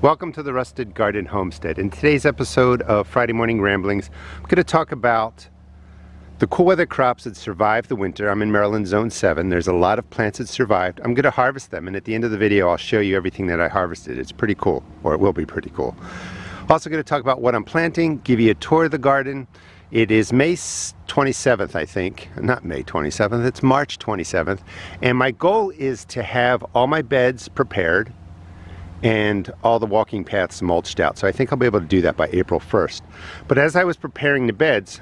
Welcome to the Rusted Garden Homestead. In today's episode of Friday Morning Ramblings, I'm going to talk about the cool weather crops that survived the winter. I'm in Maryland Zone 7. There's a lot of plants that survived. I'm going to harvest them, and at the end of the video I'll show you everything that I harvested. It's pretty cool, or it will be pretty cool. Also going to talk about what I'm planting, give you a tour of the garden. It is May 27th, I think. Not May 27th, it's March 27th. And my goal is to have all my beds prepared and all the walking paths mulched out. So I think I'll be able to do that by April 1st. But as I was preparing the beds,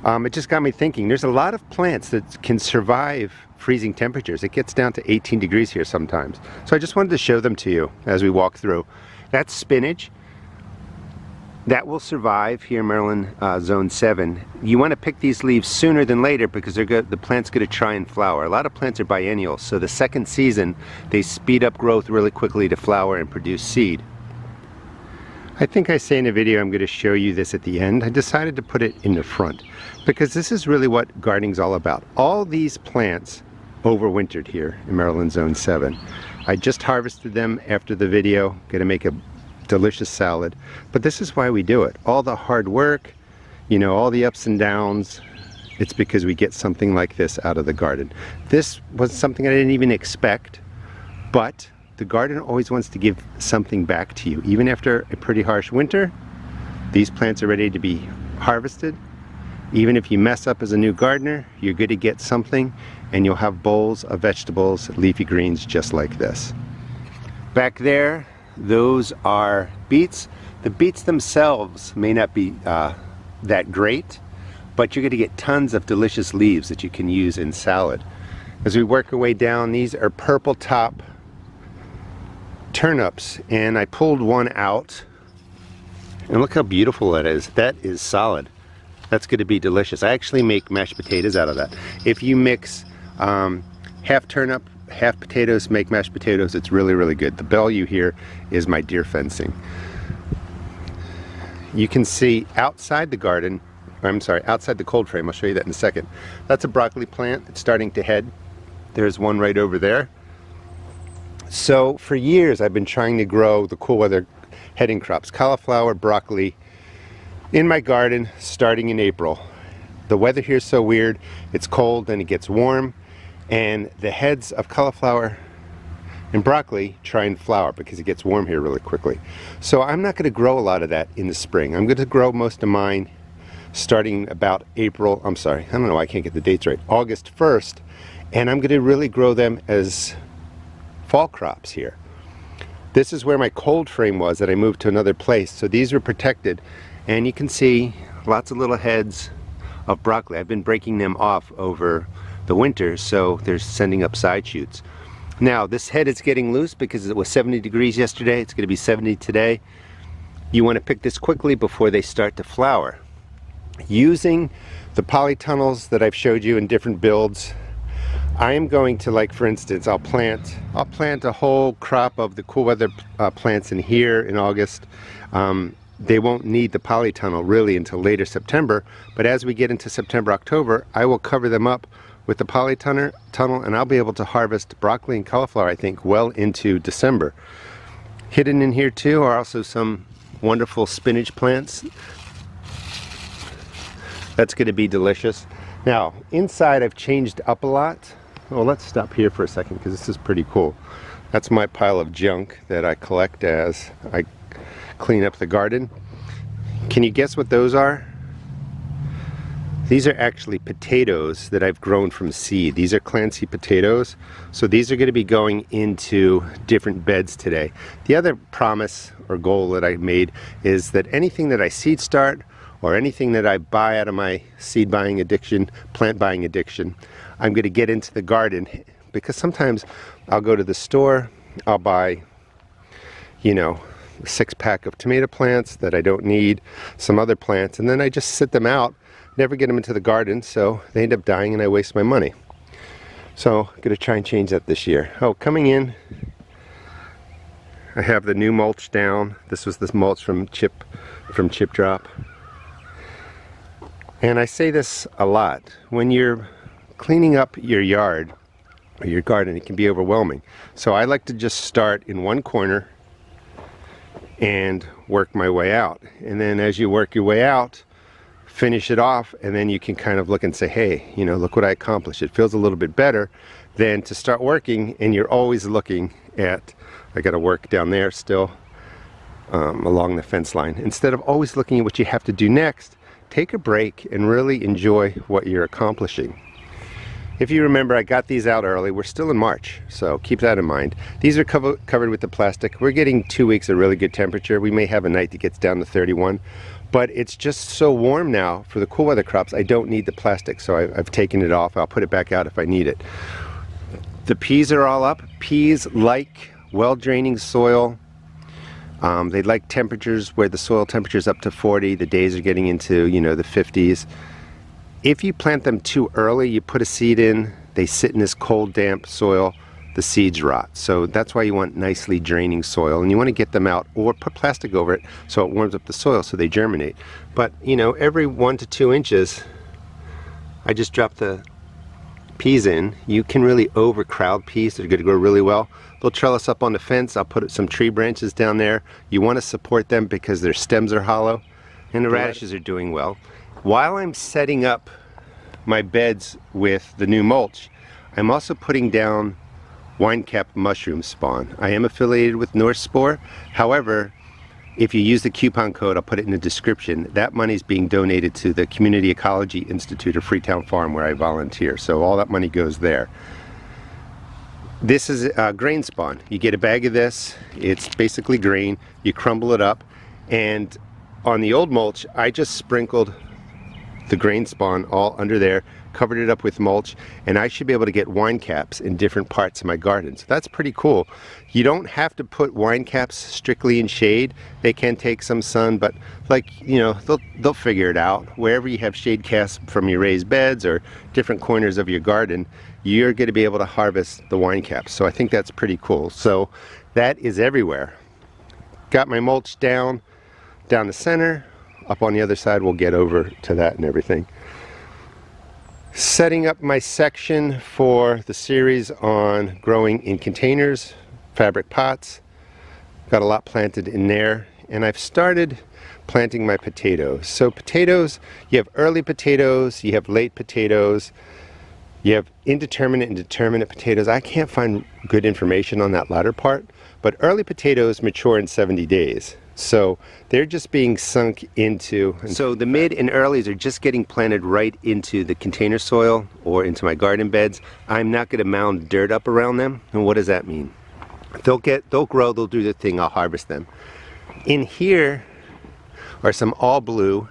it just got me thinking, there's a lot of plants that can survive freezing temperatures. It gets down to 18 degrees here sometimes. So I just wanted to show them to you as we walk through. That's spinach. That will survive here in Maryland Zone 7. You want to pick these leaves sooner than later because the plant's going to try and flower. A lot of plants are biennial, so the second season they speed up growth really quickly to flower and produce seed. I think I say in a video I'm going to show you this at the end. I decided to put it in the front because this is really what gardening's all about. All these plants overwintered here in Maryland Zone 7. I just harvested them after the video. Going to make a delicious salad, but this is why we do it. All the hard work, you know, all the ups and downs, it's because we get something like this out of the garden. This was something I didn't even expect, but the garden always wants to give something back to you. Even after a pretty harsh winter, these plants are ready to be harvested. Even if you mess up as a new gardener, you're going to get something, and you'll have bowls of vegetables, leafy greens just like this. Back there, those are beets. The beets themselves may not be that great, but you're going to get tons of delicious leaves that you can use in salad. As we work our way down, these are purple top turnips, and I pulled one out, and look how beautiful that is. That is solid. That's going to be delicious. I actually make mashed potatoes out of that. If you mix half turnip, half potatoes, make mashed potatoes, it's really, really good. The bell you hear is my deer fencing. You can see outside the garden, I'm sorry, outside the cold frame, I'll show you that in a second. That's a broccoli plant. It's starting to head. There's one right over there. So for years I've been trying to grow the cool weather heading crops, cauliflower, broccoli, in my garden starting in April. The weather here is so weird. It's cold and it gets warm, and the heads of cauliflower and broccoli try and flower because it gets warm here really quickly. So I'm not going to grow a lot of that in the spring. I'm going to grow most of mine starting about April, I'm sorry, I don't know why I can't get the dates right, August 1st, and I'm going to really grow them as fall crops here. This is where my cold frame was that I moved to another place, so these are protected, and you can see lots of little heads of broccoli. I've been breaking them off over the winter, so they're sending up side shoots. Now this head is getting loose because it was 70 degrees yesterday. It's going to be 70 today. You want to pick this quickly before they start to flower. Using the polytunnels that I've showed you in different builds, I am going to, like for instance, I'll plant a whole crop of the cool weather plants in here in August. They won't need the polytunnel really until later September, but as we get into September, October, I will cover them up with the polytunnel, and I'll be able to harvest broccoli and cauliflower, I think, well into December. Hidden in here too are also some wonderful spinach plants. That's going to be delicious. Now, inside I've changed up a lot. Well, let's stop here for a second because this is pretty cool. That's my pile of junk that I collect as I clean up the garden. Can you guess what those are? These are actually potatoes that I've grown from seed. These are Clancy Potatoes. So these are going to be going into different beds today. The other promise or goal that I made is that anything that I seed start or anything that I buy out of my seed buying addiction, plant buying addiction, I'm going to get into the garden, because sometimes I'll go to the store, I'll buy, you know, a 6-pack of tomato plants that I don't need, some other plants, and then I just sit them out, never get them into the garden, so they end up dying and I waste my money. So I'm going to try and change that this year. Oh, coming in, I have the new mulch down. This was this mulch from Chip Drop. And I say this a lot, when you're cleaning up your yard or your garden, it can be overwhelming. So I like to just start in one corner and work my way out. And then as you work your way out, finish it off, and then you can kind of look and say, hey, you know, look what I accomplished. It feels a little bit better than to start working and you're always looking at, I got to work down there still along the fence line. Instead of always looking at what you have to do next, take a break and really enjoy what you're accomplishing. If you remember, I got these out early. We're still in March, so keep that in mind. These are covered with the plastic. We're getting 2 weeks of really good temperature. We may have a night that gets down to 31, but it's just so warm now for the cool weather crops, I don't need the plastic, so I've taken it off. I'll put it back out if I need it. The peas are all up. Peas like well-draining soil. They like temperatures where the soil temperature is up to 40. The days are getting into, you know, the 50s. If you plant them too early, you put a seed in, they sit in this cold, damp soil, the seeds rot. So that's why you want nicely draining soil, and you want to get them out or put plastic over it so it warms up the soil so they germinate. But, you know, every 1 to 2 inches, I just drop the peas in. You can really overcrowd peas. They're going to grow really well. They'll trellis up on the fence. I'll put some tree branches down there. You want to support them because their stems are hollow, and the radishes are doing well. While I'm setting up my beds with the new mulch, I'm also putting down wine cap mushroom spawn. I am affiliated with North Spore. However, if you use the coupon code, I'll put it in the description, that money is being donated to the Community Ecology Institute of Freetown Farm where I volunteer. So all that money goes there. This is grain spawn. You get a bag of this. It's basically grain. You crumble it up, and on the old mulch, I just sprinkled the grain spawn all under there, covered it up with mulch, and I should be able to get wine caps in different parts of my garden. So that's pretty cool. You don't have to put wine caps strictly in shade. They can take some sun, but like, you know, they'll figure it out. Wherever you have shade caps from your raised beds or different corners of your garden, you're going to be able to harvest the wine caps. So I think that's pretty cool. So that is everywhere. Got my mulch down the center. Up on the other side, we'll get over to that and everything. Setting up my section for the series on growing in containers, fabric pots. Got a lot planted in there, and I've started planting my potatoes. So potatoes, you have early potatoes, you have late potatoes, you have indeterminate and determinate potatoes. I can't find good information on that latter part, but early potatoes mature in 70 days. So they're just being sunk into, so the mid and earlies are just getting planted right into the container soil or into my garden beds. I'm not going to mound dirt up around them. And what does that mean? They'll grow, they'll do their thing, I'll harvest them. In here are some all blue.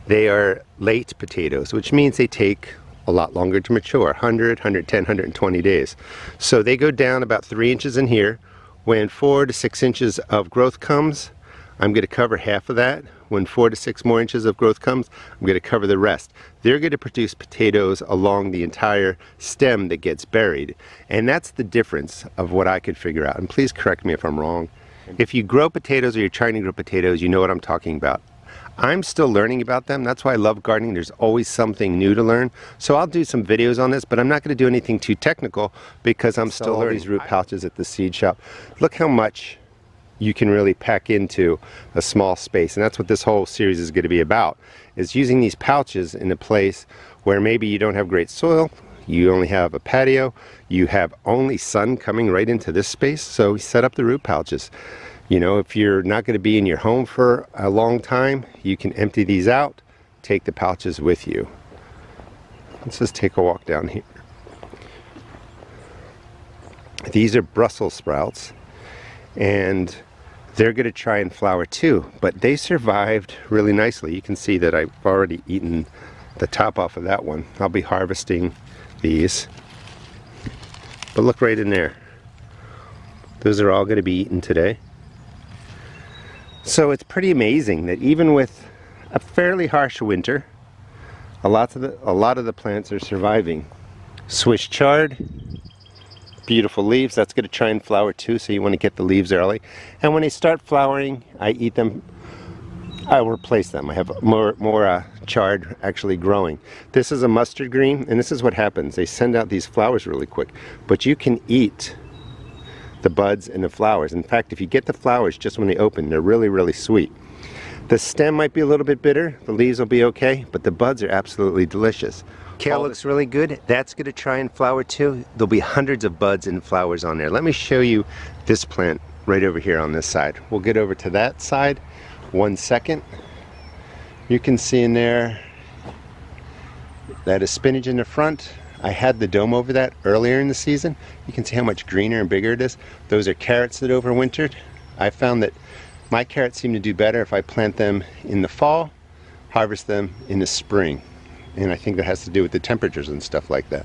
They are late potatoes, which means they take a lot longer to mature, 100, 110, 120 days. So they go down about 3 inches in here. When 4 to 6 inches of growth comes, I'm going to cover half of that. When 4 to 6 more inches of growth comes, I'm going to cover the rest. They're going to produce potatoes along the entire stem that gets buried. And that's the difference of what I could figure out. And please correct me if I'm wrong. If you grow potatoes or you're trying to grow potatoes, you know what I'm talking about. I'm still learning about them. That's why I love gardening. There's always something new to learn. So I'll do some videos on this, but I'm not going to do anything too technical because I'm still learning. These root pouches at the seed shop. Look how much you can really pack into a small space. And that's what this whole series is going to be about, is using these pouches in a place where maybe you don't have great soil, you only have a patio, you have only sun coming right into this space. So set up the root pouches. You know, if you're not going to be in your home for a long time, you can empty these out, take the pouches with you. Let's just take a walk down here. These are Brussels sprouts, and they're going to try and flower too, but they survived really nicely. You can see that I've already eaten the top off of that one. I'll be harvesting these, but look right in there. Those are all going to be eaten today. So it's pretty amazing that even with a fairly harsh winter, a lot of the plants are surviving. Swiss chard, beautiful leaves. That's going to try and flower too, so you want to get the leaves early. And when they start flowering, I eat them. I will replace them. I have more chard actually growing. This is a mustard green, and this is what happens. They send out these flowers really quick, but you can eat the buds and the flowers. In fact, if you get the flowers just when they open, they're really, really sweet. The stem might be a little bit bitter, the leaves will be okay, but the buds are absolutely delicious. Kale looks really good. That's going to try and flower too. There'll be hundreds of buds and flowers on there. Let me show you this plant right over here on this side. We'll get over to that side 1 second. You can see in there that is spinach in the front. I had the dome over that earlier in the season. You can see how much greener and bigger it is. Those are carrots that overwintered. I found that my carrots seem to do better if I plant them in the fall, harvest them in the spring. And I think that has to do with the temperatures and stuff like that.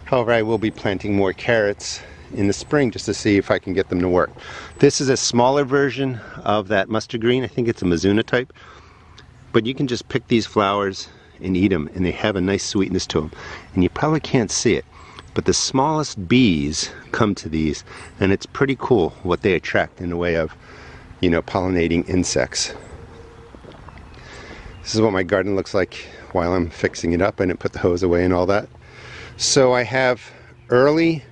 However, I will be planting more carrots in the spring just to see if I can get them to work. This is a smaller version of that mustard green. I think it's a Mizuna type. But you can just pick these flowers and eat them, and they have a nice sweetness to them. And you probably can't see it, but the smallest bees come to these, and it's pretty cool what they attract in the way of, you know, pollinating insects. This is what my garden looks like while I'm fixing it up. I didn't put the hose away and all that. So I have early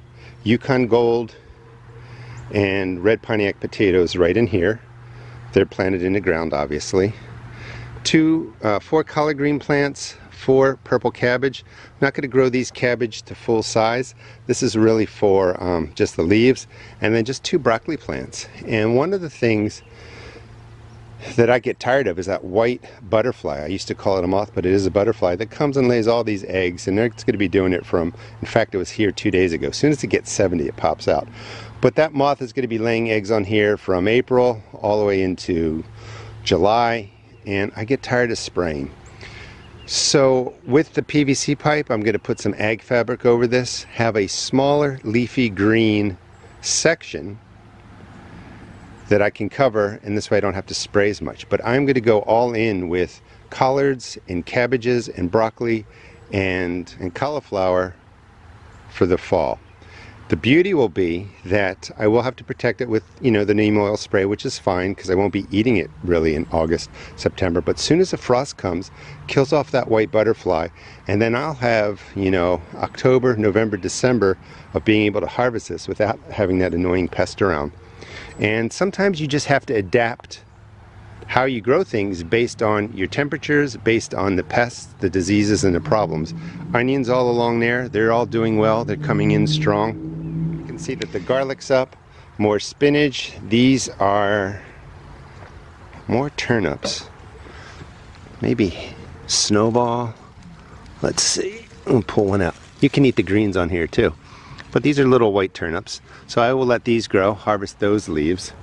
Yukon Gold and red Pontiac potatoes right in here. They're planted in the ground, obviously. 4 collard green plants, 4 purple cabbage. I'm not going to grow these cabbage to full size. This is really for just the leaves. And then just 2 broccoli plants. And one of the things that I get tired of is that white butterfly. I used to call it a moth, but it is a butterfly that comes and lays all these eggs, and it's going to be doing it from, in fact, it was here 2 days ago. As soon as it gets 70, it pops out. But that moth is going to be laying eggs on here from April all the way into July, and I get tired of spraying. So with the PVC pipe, I'm going to put some ag fabric over this, have a smaller leafy green section that I can cover, and this way I don't have to spray as much. But I'm going to go all in with collards and cabbages and broccoli and cauliflower for the fall. The beauty will be that I will have to protect it with, you know, the neem oil spray, which is fine because I won't be eating it really in August, September. But as soon as the frost comes, kills off that white butterfly, and then I'll have, you know, October, November, December of being able to harvest this without having that annoying pest around. And sometimes you just have to adapt how you grow things based on your temperatures, based on the pests, the diseases, and the problems. Onions all along there, they're all doing well. They're coming in strong. You can see that the garlic's up, more spinach. These are more turnips. Maybe snowball. Let's see, I'll pull one out. You can eat the greens on here too. But these are little white turnips, so I will let these grow, harvest those leaves.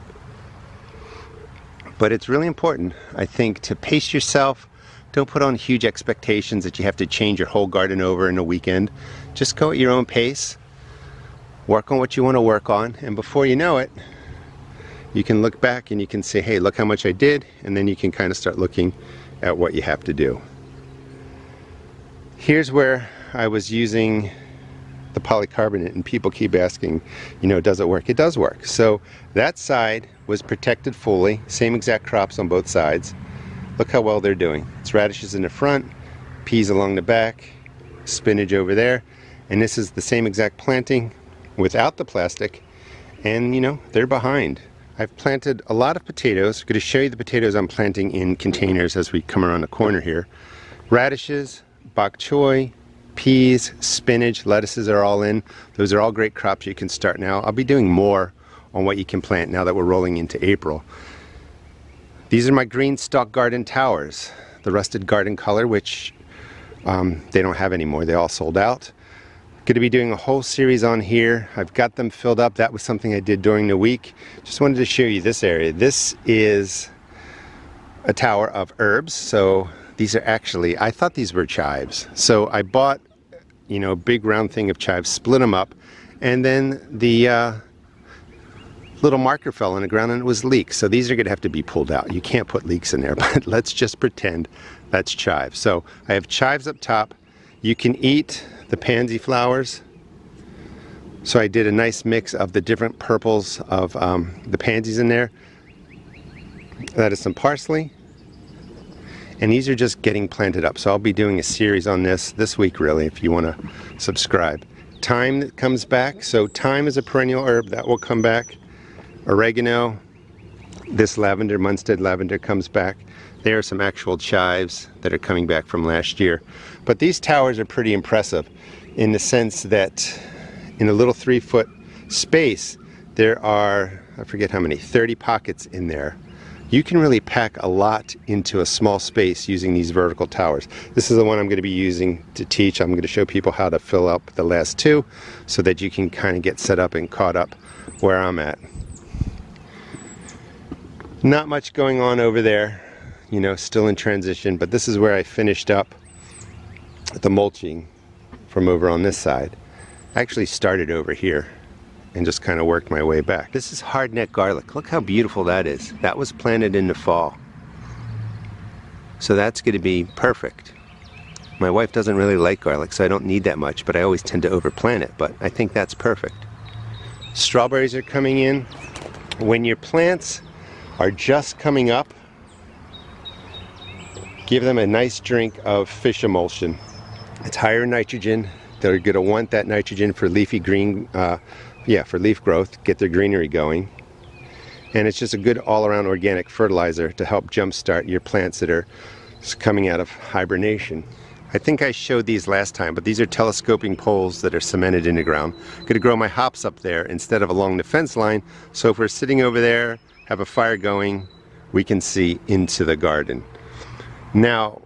But it's really important, I think, to pace yourself. Don't put on huge expectations that you have to change your whole garden over in a weekend. Just go at your own pace, work on what you want to work on, and before you know it, you can look back and you can say, hey, look how much I did, and then you can kind of start looking at what you have to do. Here's where I was using the polycarbonate, and people keep asking, you know, does it work? It does work. So that side was protected fully, same exact crops on both sides. Look how well they're doing. It's radishes in the front, peas along the back, spinach over there, and this is the same exact planting without the plastic, and you know, they're behind. I've planted a lot of potatoes. I'm going to show you the potatoes I'm planting in containers as we come around the corner here. Radishes, bok choy, peas, spinach, lettuces are all in. Those are all great crops you can start now. I'll be doing more on what you can plant now that we're rolling into April. These are my green stalk garden towers, the rusted garden color, which they don't have anymore. They all sold out. Going to be doing a whole series on here. I've got them filled up. That was something I did during the week. Just wanted to show you this area. This is a tower of herbs. So these are actually, I thought these were chives. So I bought, you know, a big round thing of chives, split them up, and then the little marker fell on the ground and it was leeks. So these are going to have to be pulled out. You can't put leeks in there, but let's just pretend that's chives. So I have chives up top. You can eat the pansy flowers. So I did a nice mix of the different purples of the pansies in there. That is some parsley. And these are just getting planted up. So I'll be doing a series on this week, really, if you want to subscribe. thyme that comes back. So thyme is a perennial herb that will come back. Oregano, this lavender, Mulchted lavender, comes back. There are some actual chives that are coming back from last year. But these towers are pretty impressive in the sense that in a little 3-foot space, there are, I forget how many, 30 pockets in there. You can really pack a lot into a small space using these vertical towers. This is the one I'm going to be using to teach. I'm going to show people how to fill up the last two so that you can kind of get set up and caught up where I'm at. Not much going on over there, you know, still in transition, but this is where I finished up the mulching from over on this side. I actually started over here and just kind of worked my way back. This is Hardneck Garlic. Look how beautiful that is. That was planted in the fall. So that's going to be perfect. My wife doesn't really like garlic, so I don't need that much, but I always tend to overplant it, but I think that's perfect. Strawberries are coming in. When your plants are just coming up, give them a nice drink of fish emulsion. It's higher in nitrogen. They're going to want that nitrogen for leafy green, for leaf growth, get their greenery going. And it's just a good all-around organic fertilizer to help jumpstart your plants that are coming out of hibernation. I think I showed these last time, but these are telescoping poles that are cemented in the ground. I'm going to grow my hops up there instead of along the fence line, so if we're sitting over there, have a fire going, we can see into the garden. Now,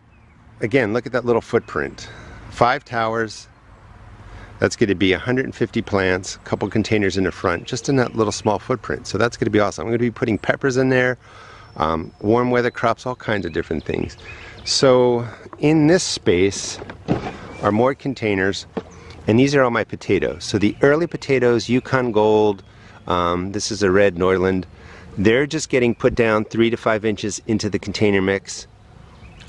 again, look at that little footprint. 5 towers. That's going to be 150 plants, a couple containers in the front, just in that little small footprint. So that's going to be awesome. I'm going to be putting peppers in there, warm weather crops, all kinds of different things. So in this space are more containers, and these are all my potatoes. So the early potatoes, Yukon Gold, this is a red Norland, they're just getting put down 3 to 5 inches into the container mix.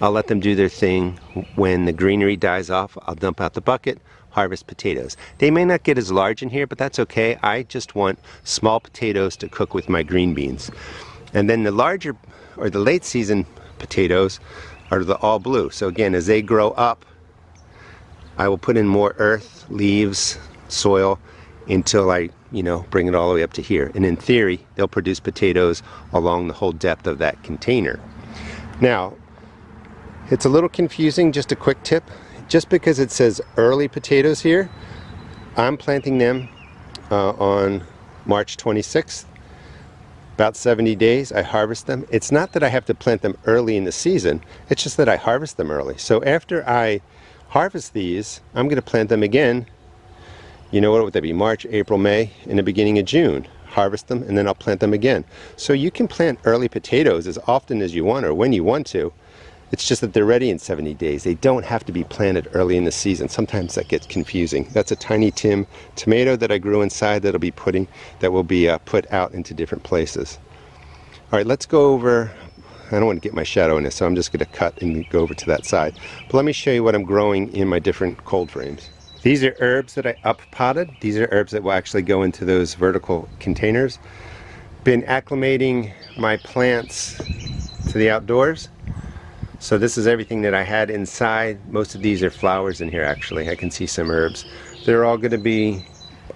I'll let them do their thing. When the greenery dies off, I'll dump out the bucket, harvest potatoes. They may not get as large in here, but that's okay. I just want small potatoes to cook with my green beans. And then the larger, or the late season potatoes are the all blue. So again, as they grow up, I will put in more earth, leaves, soil, until I, bring it all the way up to here. And in theory, they'll produce potatoes along the whole depth of that container. Now, it's a little confusing, just a quick tip. Just because it says early potatoes here, I'm planting them on March 26th. About 70 days, I harvest them. It's not that I have to plant them early in the season, it's just that I harvest them early. So after I harvest these, I'm going to plant them again. What would that be? March, April, May, in the beginning of June. Harvest them, and then I'll plant them again. So you can plant early potatoes as often as you want or when you want to. It's just that they're ready in 70 days. They don't have to be planted early in the season. Sometimes that gets confusing. That's a tiny tomato that I grew inside that will be put out into different places. All right, let's go over. I don't want to get my shadow in this, so I'm just going to cut and go over to that side. But let me show you what I'm growing in my different cold frames. These are herbs that I up-potted. These are herbs that will actually go into those vertical containers. Been acclimating my plants to the outdoors. So this is everything that I had inside. Most of these are flowers in here, actually. I can see some herbs. They're all going to be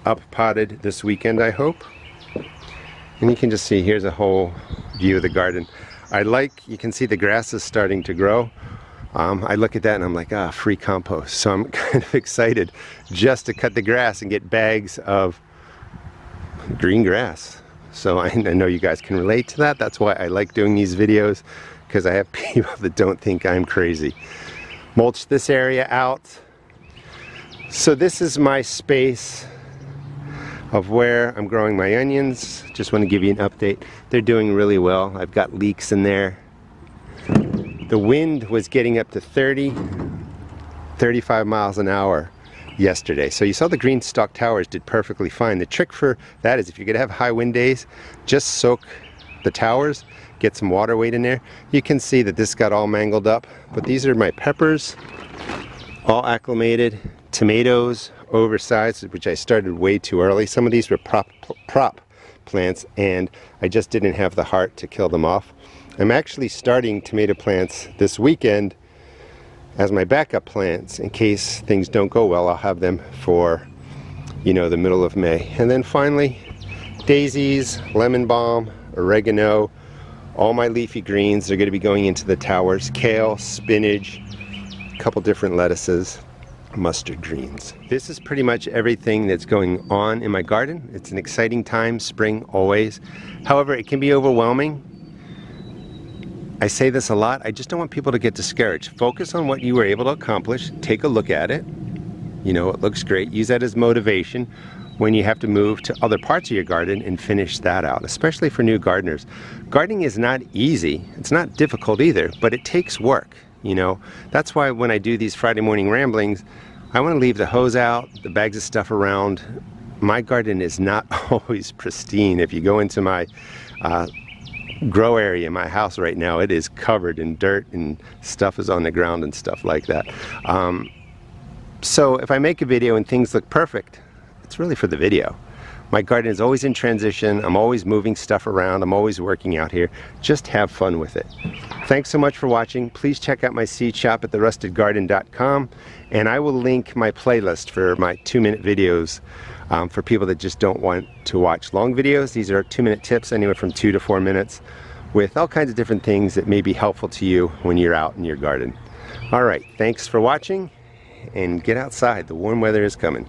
up-potted this weekend, I hope. And you can just see, here's a whole view of the garden. You can see the grass is starting to grow. I look at that and I'm like, free compost. So I'm kind of excited just to cut the grass and get bags of green grass. So I know you guys can relate to that. That's why I like doing these videos, because I have people that don't think I'm crazy. Mulch this area out. So this is my space of where I'm growing my onions. Just want to give you an update. They're doing really well. I've got leeks in there. The wind was getting up to 30, 35 miles an hour yesterday. So you saw the green stalk towers did perfectly fine. The trick for that is if you're going to have high wind days, just soak the towers, get some water weight in there. You can see that this got all mangled up, but these are my peppers, all acclimated. Tomatoes, oversized, which I started way too early. Some of these were prop plants, and I just didn't have the heart to kill them off. I'm actually starting tomato plants this weekend as my backup plants in case things don't go well. I'll have them for you know, the middle of May. And then finally, daisies, lemon balm, oregano, all my leafy greens are going to be going into the towers. Kale, spinach, a couple different lettuces, mustard greens. This is pretty much everything that's going on in my garden. It's an exciting time, spring always. However, it can be overwhelming. I say this a lot, I just don't want people to get discouraged. Focus on what you were able to accomplish, take a look at it. You know, it looks great. Use that as motivation when you have to move to other parts of your garden and finish that out, especially for new gardeners. Gardening is not easy, it's not difficult either, but it takes work, you know. That's why when I do these Friday morning ramblings, I want to leave the hose out, the bags of stuff around. My garden is not always pristine. If you go into my grow area in my house right now, it is covered in dirt and stuff is on the ground and stuff like that. So if I make a video and things look perfect, it's really for the video. My garden is always in transition. I'm always moving stuff around. I'm always working out here. Just have fun with it. Thanks so much for watching. Please check out my seed shop at therustedgarden.com, and I will link my playlist for my 2-minute videos for people that just don't want to watch long videos. These are 2-minute tips, anywhere from 2 to 4 minutes, with all kinds of different things that may be helpful to you when you're out in your garden. All right, thanks for watching, and get outside. The warm weather is coming.